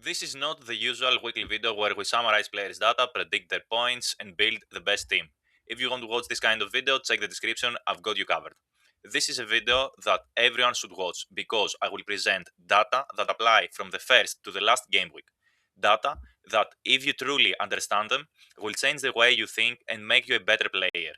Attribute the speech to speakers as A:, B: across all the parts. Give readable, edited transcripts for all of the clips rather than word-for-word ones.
A: This is not the usual weekly video where we summarize players' data, predict their points, and build the best team. If you want to watch this kind of video, check the description, I've got you covered. This is a video that everyone should watch because I will present data that apply from the first to the last game week. Data that, if you truly understand them, will change the way you think and make you a better player.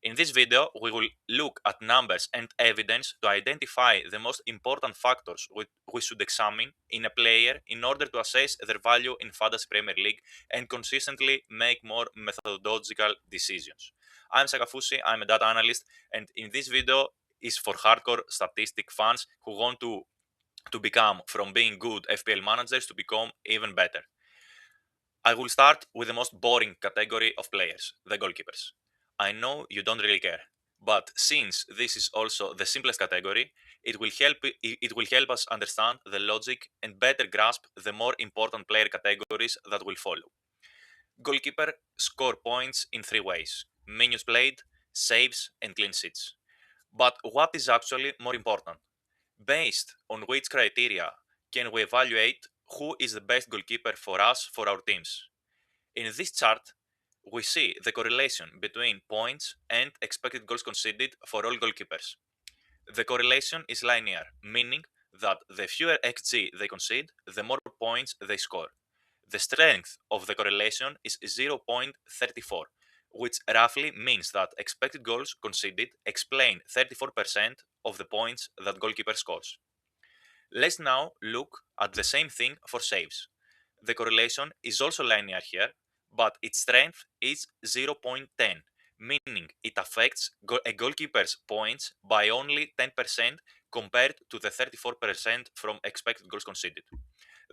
A: In this video, we will look at numbers and evidence to identify the most important factors we should examine in a player in order to assess their value in Fantasy Premier League and consistently make more methodological decisions. I'm Sakafusi, I'm a data analyst, and in this video is for hardcore statistic fans who want to become from being good FPL managers to become even better. I will start with the most boring category of players, the goalkeepers. I know you don't really care, but since this is also the simplest category, it will help us understand the logic and better grasp the more important player categories that will follow. Goalkeeper score points in three ways: minutes played, saves, and clean sheets. But what is actually more important? Based on which criteria can we evaluate who is the best goalkeeper for us for our teams? In this chart, we see the correlation between points and expected goals conceded for all goalkeepers. The correlation is linear, meaning that the fewer xG they concede, the more points they score. The strength of the correlation is 0.34, which roughly means that expected goals conceded explain 34% of the points that goalkeeper scores. Let's now look at the same thing for saves. The correlation is also linear here, but its strength is 0.10, meaning it affects a goalkeeper's points by only 10% compared to the 34% from expected goals conceded.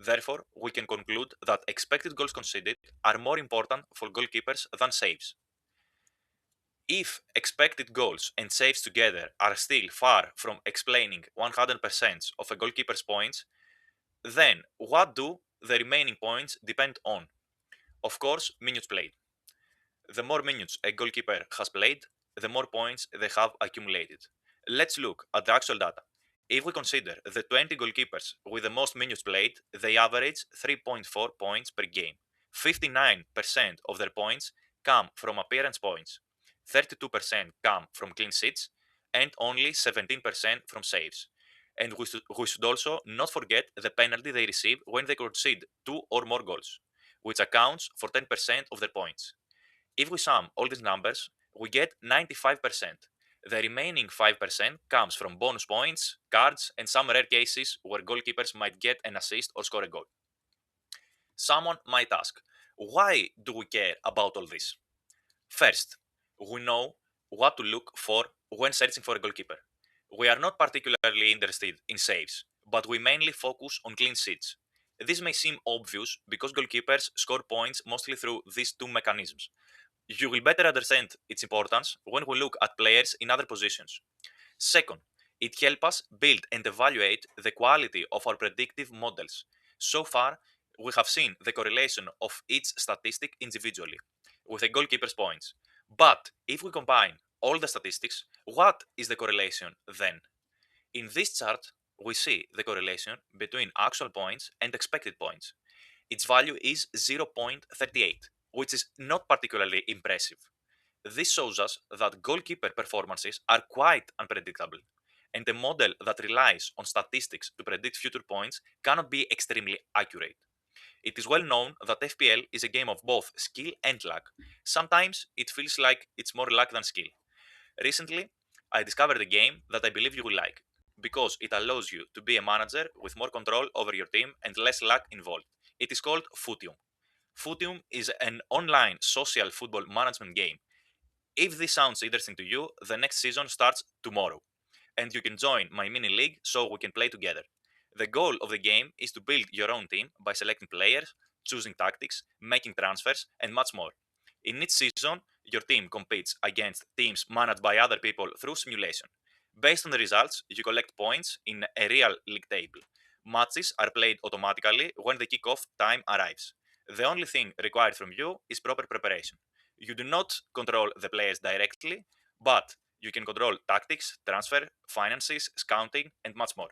A: Therefore, we can conclude that expected goals conceded are more important for goalkeepers than saves. If expected goals and saves together are still far from explaining 100% of a goalkeeper's points, then what do the remaining points depend on? Of course, minutes played. The more minutes a goalkeeper has played, the more points they have accumulated. Let's look at the actual data. If we consider the 20 goalkeepers with the most minutes played, they average 3.4 points per game. 59% of their points come from appearance points, 32% come from clean sheets, and only 17% from saves. And we should also not forget the penalty they receive when they concede two or more goals, which accounts for 10% of their points. If we sum all these numbers, we get 95%. The remaining 5% comes from bonus points, cards, and some rare cases where goalkeepers might get an assist or score a goal. Someone might ask, why do we care about all this? First, we know what to look for when searching for a goalkeeper. We are not particularly interested in saves, but we mainly focus on clean sheets. This may seem obvious because goalkeepers score points mostly through these two mechanisms. You will better understand its importance when we look at players in other positions. Second, it helps us build and evaluate the quality of our predictive models. So far, we have seen the correlation of each statistic individually with a goalkeeper's points. But if we combine all the statistics, what is the correlation then? In this chart, we see the correlation between actual points and expected points. Its value is 0.38, which is not particularly impressive. This shows us that goalkeeper performances are quite unpredictable, and a model that relies on statistics to predict future points cannot be extremely accurate. It is well known that FPL is a game of both skill and luck. Sometimes it feels like it's more luck than skill. Recently, I discovered a game that I believe you will like because it allows you to be a manager with more control over your team and less luck involved. It is called Footium. Footium is an online social football management game. If this sounds interesting to you, the next season starts tomorrow, and you can join my mini league so we can play together. The goal of the game is to build your own team by selecting players, choosing tactics, making transfers, and much more. In each season, your team competes against teams managed by other people through simulation. Based on the results, you collect points in a real league table. Matches are played automatically when the kickoff time arrives. The only thing required from you is proper preparation. You do not control the players directly, but you can control tactics, transfer, finances, scouting, and much more.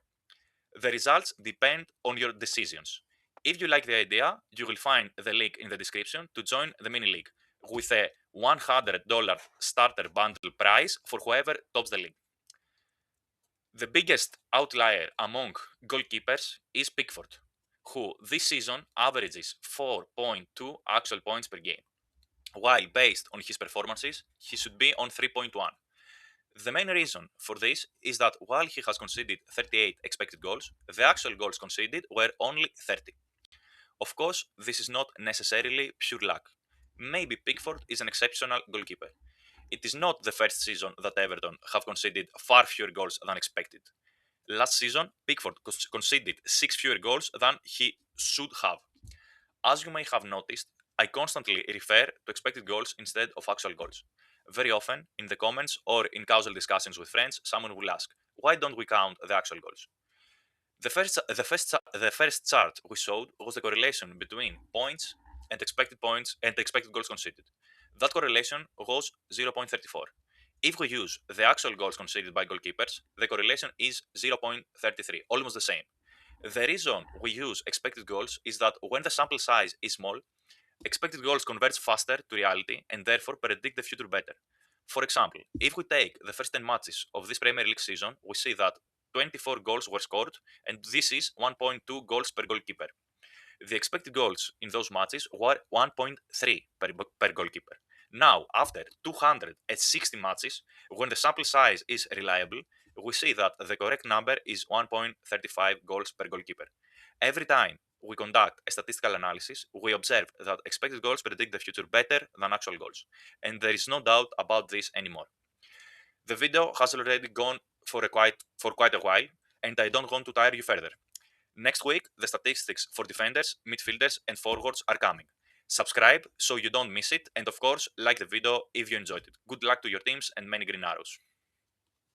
A: The results depend on your decisions. If you like the idea, you will find the link in the description to join the mini league with a $100 starter bundle price for whoever tops the league. The biggest outlier among goalkeepers is Pickford, who this season averages 4.2 actual points per game, while based on his performances, he should be on 3.1. The main reason for this is that while he has conceded 38 expected goals, the actual goals conceded were only 30. Of course, this is not necessarily pure luck. Maybe Pickford is an exceptional goalkeeper. It is not the first season that Everton have conceded far fewer goals than expected. Last season, Pickford conceded 6 fewer goals than he should have. As you may have noticed, I constantly refer to expected goals instead of actual goals. Very often, in the comments or in casual discussions with friends, someone will ask, why don't we count the actual goals? The first chart we showed was the correlation between points and expected goals conceded. That correlation was 0.34. If we use the actual goals conceded by goalkeepers, the correlation is 0.33, almost the same. The reason we use expected goals is that when the sample size is small, expected goals converge faster to reality and therefore predict the future better. For example, if we take the first 10 matches of this Premier League season, we see that 24 goals were scored, and this is 1.2 goals per goalkeeper. The expected goals in those matches were 1.3 per goalkeeper. Now, after 260 matches, when the sample size is reliable, we see that the correct number is 1.35 goals per goalkeeper. Every time we conduct a statistical analysis, we observe that expected goals predict the future better than actual goals, and there is no doubt about this anymore. The video has already gone for quite a while, and I don't want to tire you further. Next week, the statistics for defenders, midfielders, and forwards are coming. Subscribe so you don't miss it, and of course, like the video if you enjoyed it. Good luck to your teams and many green arrows.